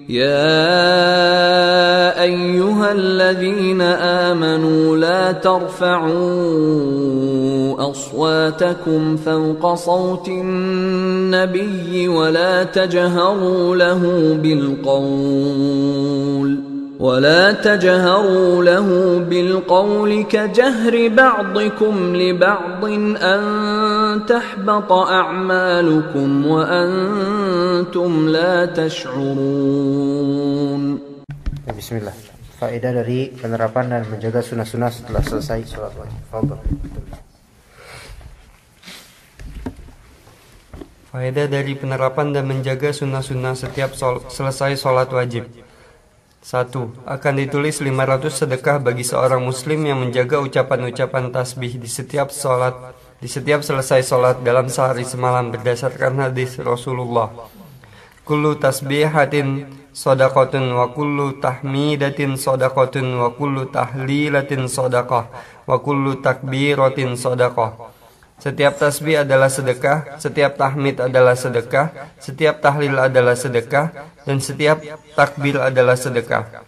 يا أيها الذين آمنوا لا ترفعوا أصواتكم فوق صوت النبي ولا تجهروا له بالقول كجهر بعضكم لبعض أن تحبط أعمالكم وأنتم لا تشعرون. Bismillah. Faedah dari penerapan dan menjaga sunnah-sunnah setelah selesai sholat wajib. Fadhol. Faedah dari penerapan dan menjaga sunnah-sunnah setiap selesai sholat wajib. 1. Akan ditulis 500 sedekah bagi seorang muslim yang menjaga ucapan-ucapan tasbih di setiap selesai sholat dalam sehari semalam berdasarkan hadis Rasulullah. Kullu tasbihatin shadaqatun wa kullu tahmidatin shadaqatun wa kullu tahlilatin shadaqah wa kullu takbiratin shadaqah. Setiap tasbih adalah sedekah, setiap tahmid adalah sedekah, setiap tahlil adalah sedekah, dan setiap takbir adalah sedekah.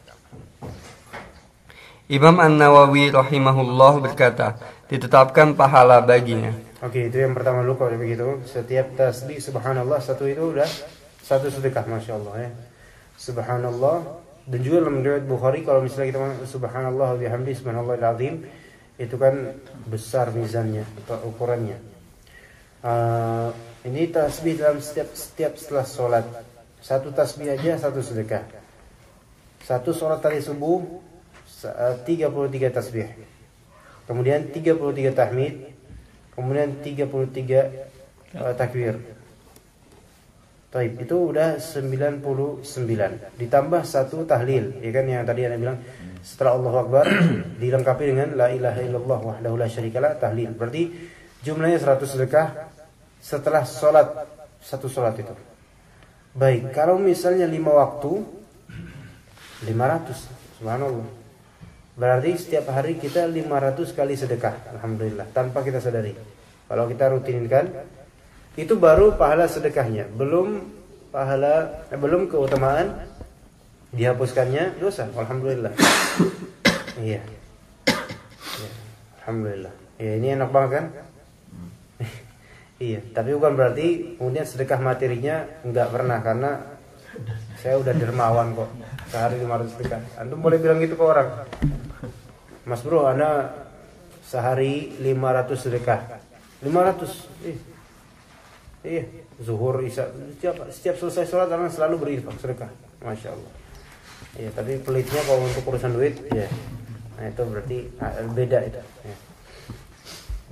Imam An-Nawawi rahimahullah berkata, ditetapkan pahala baginya. Oke, itu yang pertama dulu kalau begitu. Setiap tasbih subhanallah satu itu udah satu sedekah, Masya Allah ya. Subhanallah. Dan juga dalam riwayat Bukhari kalau misalnya kita subhanallah wa bihamdi subhanallahil azim, itu kan besar mizannya atau ukurannya. Ini tasbih dalam setiap setelah sholat. Satu tasbih aja satu sedekah. Satu sholat tadi subuh 33 tasbih. Kemudian 33 tahmid. Kemudian 33 takbir. Taib, itu udah 99. Ditambah satu tahlil, ya kan yang tadi Anda bilang setelah Allahu Akbar dilengkapi dengan la ilaha illallah wahdahu la syarikalah tahlil. Berarti jumlahnya 100 sedekah setelah sholat, satu sholat itu. Baik, kalau misalnya 5 waktu 500, subhanallah. Berarti setiap hari kita 500 kali sedekah, alhamdulillah, tanpa kita sadari. Kalau kita rutinkan, itu baru pahala sedekahnya, belum keutamaan dihapuskannya dosa, alhamdulillah. Iya. Alhamdulillah. Ya, ini enak banget kan? Iya, tapi bukan berarti kemudian sedekah materinya enggak pernah, karena saya udah dermawan kok. Sehari 500 sedekah. Antum boleh bilang gitu ke orang. Mas bro, Anda sehari 500 sedekah. 500. Iya, zuhur, isya, setiap selesai sholat orang selalu berinfak sedekah, Masya Allah. Iya, tapi pelitnya kalau untuk urusan duit, ya, nah itu berarti beda itu. Ya.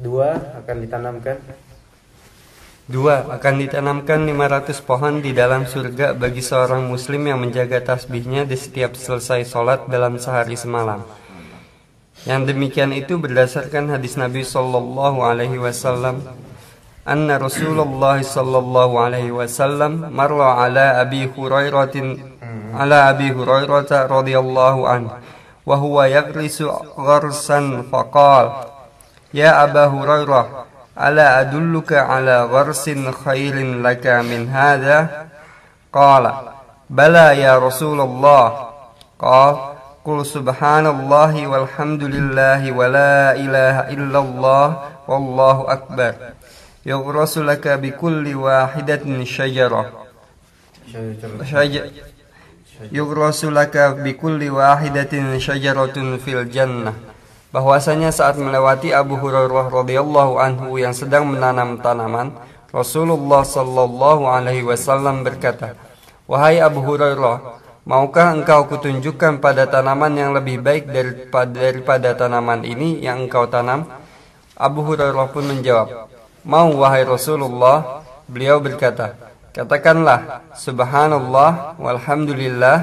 2 akan ditanamkan 500 pohon di dalam surga bagi seorang muslim yang menjaga tasbihnya di setiap selesai sholat dalam sehari semalam. Yang demikian itu berdasarkan hadis Nabi Sallallahu Alaihi Wasallam. Anna Rasulullah sallallahu alaihi wasallam marra ala Abi Hurairah radhiyallahu anhu wa huwa yaghrisu gharsan faqala ya Aba Hurairah ala adulluka ala gharsin khairin laka min hadha qala bala ya Rasulullah qala qul subhanallahi walhamdulillahi wa la ilaha illallah wallahu akbar yughrasu laka bikulli wahidatin syajarah yughrasu laka bikulli wahidatin syajaratun fil jannah. Bahwasanya saat melewati Abu Hurairah radhiyallahu anhu yang sedang menanam tanaman, Rasulullah sallallahu alaihi wasallam berkata, "Wahai Abu Hurairah, maukah engkau kutunjukkan pada tanaman yang lebih baik daripada tanaman ini yang engkau tanam?" Abu Hurairah pun menjawab, "Mau wahai Rasulullah." Beliau berkata, "Katakanlah subhanallah walhamdulillah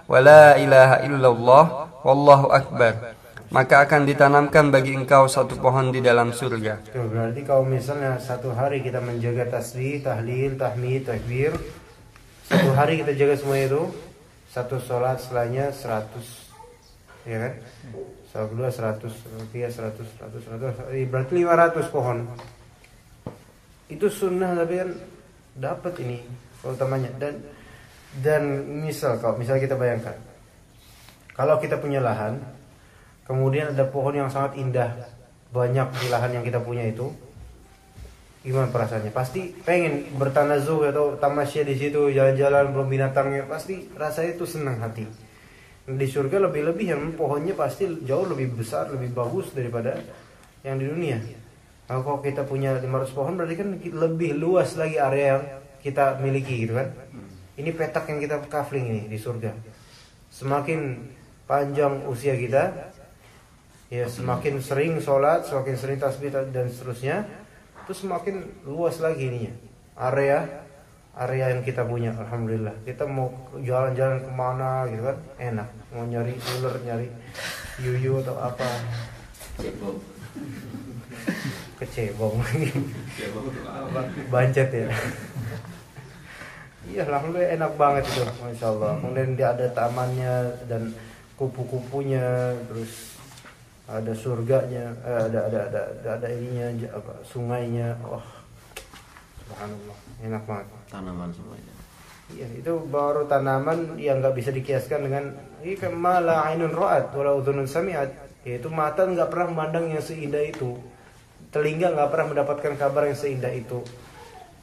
wa la ilaha illallah wallahu akbar, maka akan ditanamkan bagi engkau satu pohon di dalam surga." Berarti kalau misalnya satu hari kita menjaga tasbih, tahlil, tahmid, takbir, satu hari kita jaga semua itu, satu sholat setelahnya 100, ya kan? 100, 100, berarti 500 pohon. Itu sunnah, tapi kan dapat ini keutamanya. Dan Dan misal kita bayangkan, kalau kita punya lahan, kemudian ada pohon yang sangat indah, banyak di lahan yang kita punya itu, gimana perasaannya? Pasti pengen bertanazuh atau tamasya di situ, jalan-jalan belum binatangnya, pasti rasanya itu senang hati. Di surga lebih-lebih yang pohonnya pasti jauh lebih besar, lebih bagus daripada yang di dunia. Kalau kita punya 500 pohon berarti kan lebih luas lagi area yang kita miliki gitu kan. Ini petak yang kita kafling ini di surga. Semakin panjang usia kita, ya semakin sering sholat, semakin sering tasbih dan seterusnya, itu semakin luas lagi ininya. Area yang kita punya, alhamdulillah. Kita mau jalan-jalan kemana gitu kan, enak. Mau nyari ular, nyari yuyu atau apa, kecebong lagi, bancet ya. Iya, alhamdulillah enak banget itu, masya Allah. Kemudian dia ada tamannya dan kupu-kupunya, terus ada surganya, ada ininya, sungainya. Wah, subhanallah, enak banget. Tanaman semuanya. Iya, itu baru tanaman yang nggak bisa dikiaskan dengan mala ainun ra'at wala udhunun sami'at. Yaitu mata nggak pernah memandang yang seindah itu, telinga nggak pernah mendapatkan kabar yang seindah itu.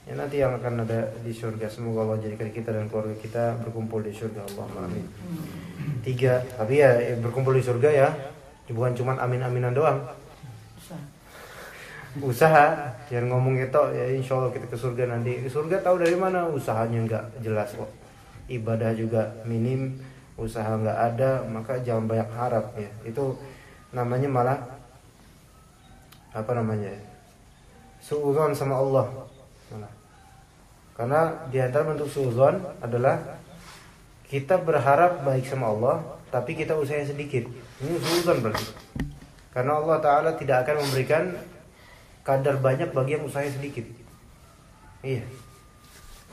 Ya, nanti yang akan ada di surga. Semoga Allah jadikan kita dan keluarga kita berkumpul di surga. Allahumma amin. 3, tapi ya berkumpul di surga ya, bukan cuma amin-aminan doang. Usaha, jangan ngomong itu ya insya Allah kita ke surga nanti. Ke surga tahu dari mana? Usahanya nggak jelas kok. Ibadah juga minim, usaha nggak ada, maka jangan banyak harap ya. Itu namanya malah apa namanya? Suudzon sama Allah malah. Karena di antara bentuk suudzon adalah kita berharap baik sama Allah, tapi kita usahanya sedikit. Ini suudzon berarti. Karena Allah Ta'ala tidak akan memberikan kadar banyak bagi yang usahanya sedikit. Iya.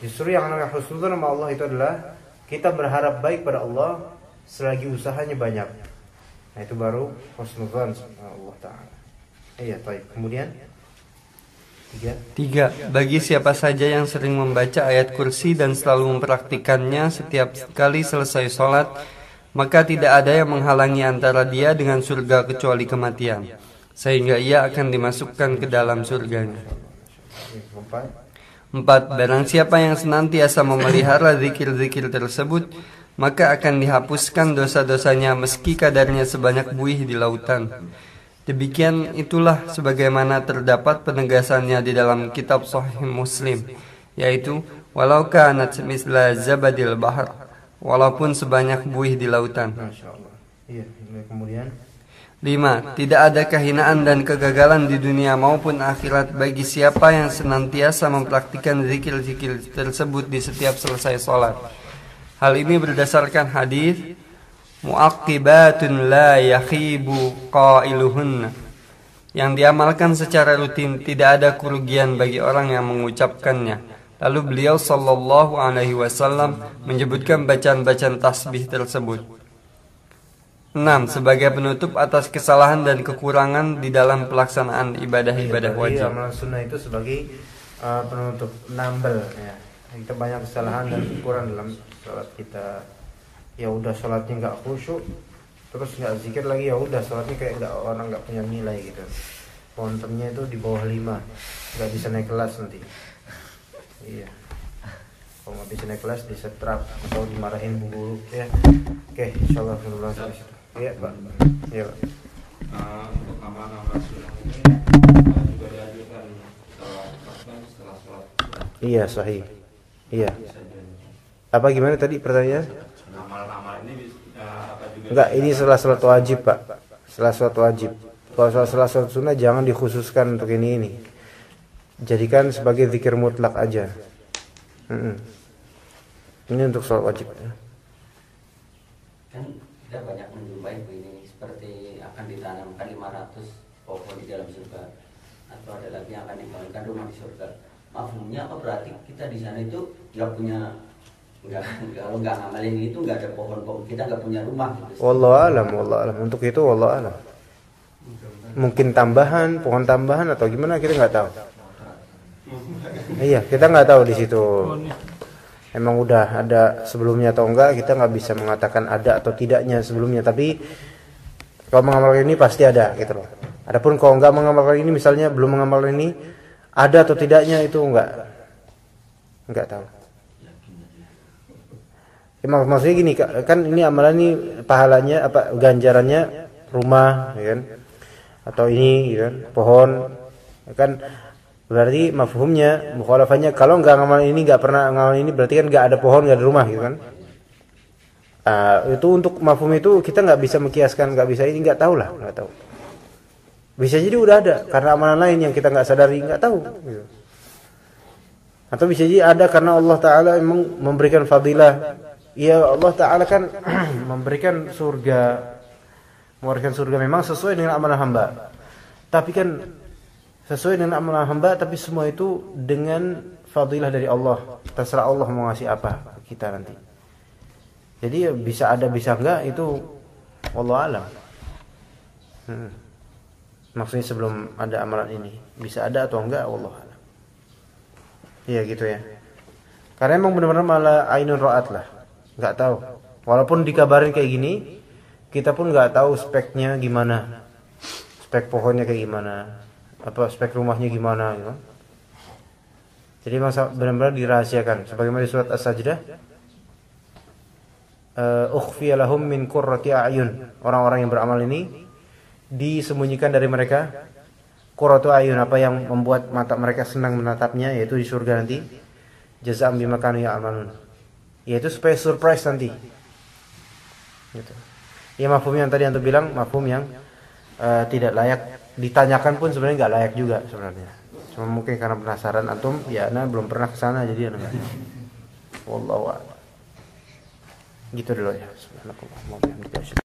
Justru yang namanya husnudzon sama Allah itu adalah kita berharap baik pada Allah selagi usahanya banyak. Nah, itu baru husnudzon sama Allah Ta'ala. Iya, baik. Kemudian 3. Bagi siapa saja yang sering membaca ayat kursi dan selalu mempraktikannya setiap kali selesai sholat, maka tidak ada yang menghalangi antara dia dengan surga kecuali kematian, sehingga ia akan dimasukkan ke dalam surganya. 4. Barang siapa yang senantiasa memelihara zikir-zikir tersebut, maka akan dihapuskan dosa-dosanya meski kadarnya sebanyak buih di lautan. Demikian itulah sebagaimana terdapat penegasannya di dalam kitab Sahih Muslim, yaitu walau kanat misla zabadil bahar, walaupun sebanyak buih di lautan. Iya, kemudian 5. Tidak ada kehinaan dan kegagalan di dunia maupun akhirat bagi siapa yang senantiasa mempraktikkan zikir-zikir tersebut di setiap selesai sholat. Hal ini berdasarkan hadis mu'aqibatun la yakhibu qailuhunna, yang diamalkan secara rutin, tidak ada kerugian bagi orang yang mengucapkannya. Lalu beliau sallallahu alaihi wasallam menyebutkan bacaan-bacaan tasbih tersebut. 6. Sebagai penutup atas kesalahan dan kekurangan di dalam pelaksanaan ibadah-ibadah wajib. Amal sunnah itu sebagai penutup, nambel ya. Kita banyak kesalahan dan kekurangan dalam sholat kita. Ya udah sholatnya nggak khusyuk, terus nggak zikir lagi, ya udah sholatnya kayak orang nggak punya nilai gitu. Kontennya itu di bawah 5, nggak bisa naik kelas nanti. Iya. Kalau nggak bisa naik kelas disetrap atau dimarahin guru ya. Oke, insyaallah kita langsung ke situ. Iya, Pak. Iya, Pak. Untuk amal-amal sunnah ini juga diajukan setelah sholat. Iya, sahih. Iya. Apa gimana tadi pertanyaan? Amal-amal ini apa juga? Enggak, ini setelah sholat wajib, Pak. Setelah sholat wajib. Kalau setelah sholat sunnah jangan dikhususkan untuk ini. Jadikan sebagai zikir mutlak aja. Ini untuk sholat wajib. Kan kita banyak menjumpai ini seperti akan ditanamkan 500 pohon di dalam surga, atau ada lagi yang akan dibangunkan rumah di surga. Mafhumnya apa? Berarti kita di sana itu kalau nggak ngamalin itu nggak ada pohon-pohon, kita nggak punya rumah gitu. Wallahu alam. Untuk itu wallahu alam. Mungkin tambahan, pohon tambahan atau gimana kita nggak tahu. Iya, kita nggak tahu di situ. emang udah ada sebelumnya atau enggak, kita nggak bisa mengatakan ada atau tidaknya sebelumnya. Tapi kalau mengamalkan ini pasti ada gitu loh. Adapun kalau enggak mengamalkan ini, misalnya belum mengamalkan ini, ada atau tidaknya itu enggak tahu. Ya, maksudnya gini, kan ini amalan ini pahalanya apa, ganjarannya rumah, ya kan? Atau ini, ya kan? Pohon, ya kan? Berarti mafhumnya, mukhalafahnya, kalau enggak ngamal ini, enggak pernah ngamal ini, berarti kan enggak ada pohon, enggak ada rumah, gitu kan? Itu untuk mafhum itu kita enggak bisa mengkiaskan, enggak bisa ini, enggak tahu lah, enggak tahu. Bisa jadi udah ada karena amalan lain yang kita enggak sadari, enggak tahu, gitu. Atau bisa jadi ada karena Allah Ta'ala memang memberikan fadilah. Ya Allah Ta'ala kan memberikan surga, memang sesuai dengan amalan hamba. Tapi kan sesuai dengan amalan hamba, tapi semua itu dengan fadilah dari Allah. Terserah Allah mau ngasih apa ke kita nanti. Jadi bisa ada bisa enggak itu wallahu alam. Maksudnya sebelum ada amalan ini bisa ada atau enggak wallahu alam. Iya gitu ya. Karena emang benar-benar malah ainun ra'at lah. Enggak tahu. Walaupun dikabarin kayak gini, kita pun enggak tahu speknya gimana. Spek pohonnya kayak gimana, apa spek rumahnya gimana gitu. Jadi masa benar-benar dirahasiakan sebagaimana di surat As-Sajdah, ukhfiya lahum min qurrati a'yun. Orang-orang yang beramal ini disembunyikan dari mereka qurratu a'yun, apa yang membuat mata mereka senang menatapnya, yaitu di surga nanti. Jazaa'an bima kanu ya'malun. Yaitu supaya surprise nanti. Gitu. Ya mafhum yang tadi antum bilang, mafhum yang tidak layak ditanyakan pun sebenarnya nggak layak juga sebenarnya. Cuma mungkin karena penasaran antum, ya ana belum pernah ke sana jadi ana nggak. Wallahu a'lam. Gitu dulu ya. Subhanallah.